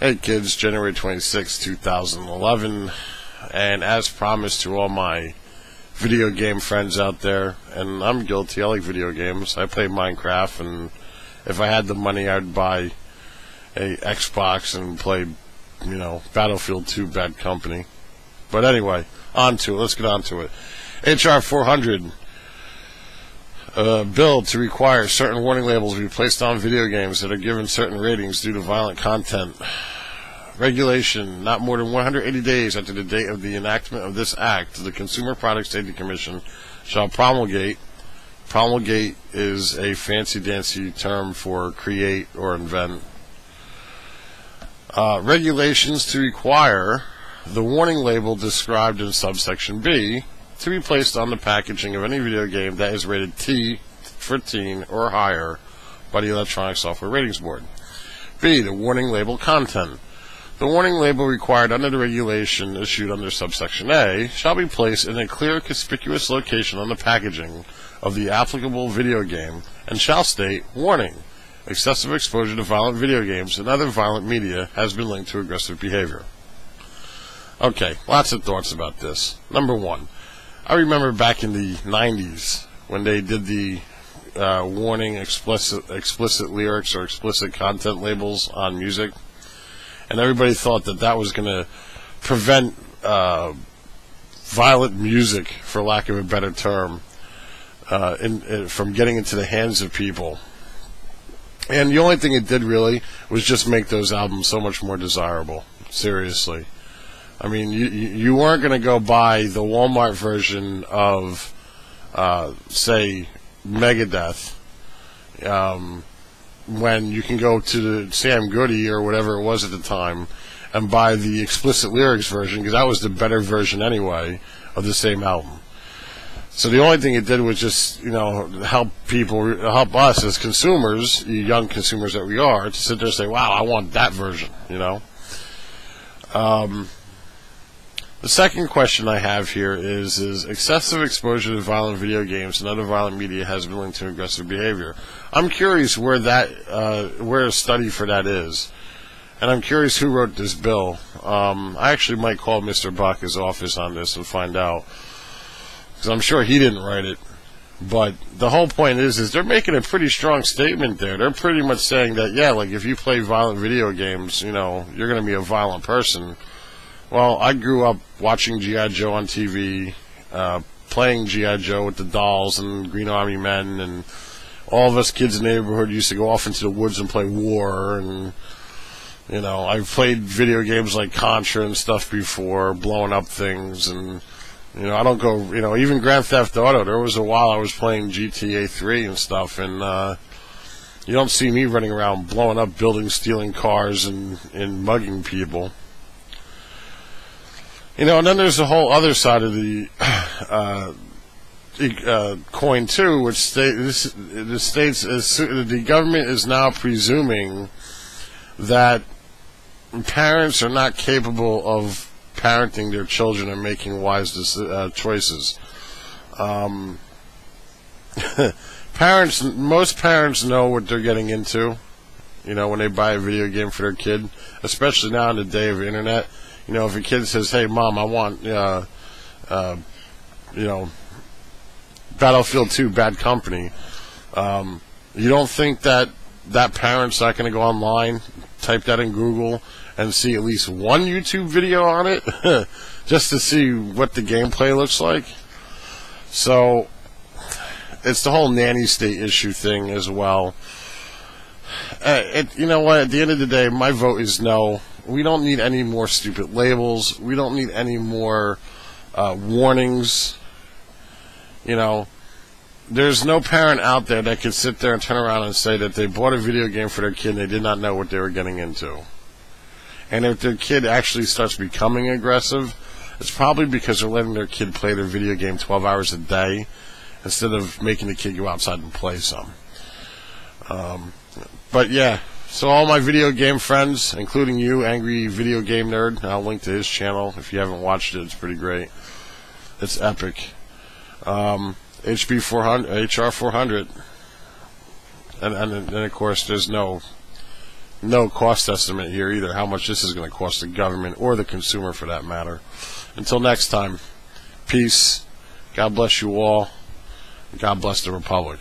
Hey kids, January 26, 2011, and as promised to all my video game friends out there, and I'm guilty, I like video games. I play Minecraft, and if I had the money, I'd buy a Xbox and play, Battlefield 2 Bad Company. But anyway, let's get on to it. HR 400, bill to require certain warning labels be placed on video games that are given certain ratings due to violent content. Regulation: not more than 180 days after the date of the enactment of this act, the Consumer Product Safety Commission shall promulgate. Promulgate is a fancy-dancy term for create or invent. Regulations to require the warning label described in subsection B to be placed on the packaging of any video game that is rated T for teen or higher by the Electronic Software Ratings Board. B. The warning label content. The warning label required under the regulation issued under subsection A shall be placed in a clear, conspicuous location on the packaging of the applicable video game and shall state, warning, excessive exposure to violent video games and other violent media has been linked to aggressive behavior. Okay, lots of thoughts about this. Number one, I remember back in the 90s when they did the warning explicit lyrics or explicit content labels on music, and everybody thought that was going to prevent violent music, for lack of a better term, from getting into the hands of people. And the only thing it did really was just make those albums so much more desirable. Seriously. I mean, you weren't going to go buy the Walmart version of, say, Megadeth, when you can go to the Sam Goody or whatever it was at the time and buy the explicit lyrics version, because that was the better version anyway of the same album. So the only thing it did was just, help us as consumers, young consumers that we are, to sit there and say, wow, I want that version, The second question I have here is excessive exposure to violent video games and other violent media has been linked to aggressive behavior. I'm curious where a study for that is, and I'm curious who wrote this bill. I actually might call Mr. Baca's office on this and find out, because I'm sure he didn't write it. But the whole point is they're making a pretty strong statement there. They're pretty much saying that, yeah, like if you play violent video games, you're going to be a violent person. Well, I grew up watching G.I. Joe on TV, playing G.I. Joe with the dolls and Green Army Men, and all of us kids in the neighborhood used to go off into the woods and play war, and, I've played video games like Contra and stuff before, blowing up things, and, I don't go, even Grand Theft Auto, there was a while I was playing GTA 3 and stuff, and, you don't see me running around blowing up buildings, stealing cars, and mugging people. And then there's the whole other side of the coin too, which states the government is now presuming that parents are not capable of parenting their children and making wise choices. Most parents know what they're getting into, when they buy a video game for their kid, especially now in the day of the internet. If a kid says, hey, Mom, I want, Battlefield 2 Bad Company, you don't think that parent's not going to go online, type that in Google, and see at least one YouTube video on it, just to see what the gameplay looks like? So, it's the whole nanny state issue thing as well. You know what, at the end of the day, my vote is no. We don't need any more stupid labels. We don't need any more warnings. There's no parent out there that can sit there and turn around and say that they bought a video game for their kid and they did not know what they were getting into. And if their kid actually starts becoming aggressive, it's probably because they're letting their kid play their video game 12 hours a day instead of making the kid go outside and play some. But yeah. So all my video game friends, including you, Angry Video Game Nerd, I'll link to his channel. If you haven't watched it, it's pretty great. It's epic. HB 400, HR 400. And of course, there's no no cost estimate here either, how much this is going to cost the government or the consumer for that matter. Until next time, peace. God bless you all. God bless the Republic.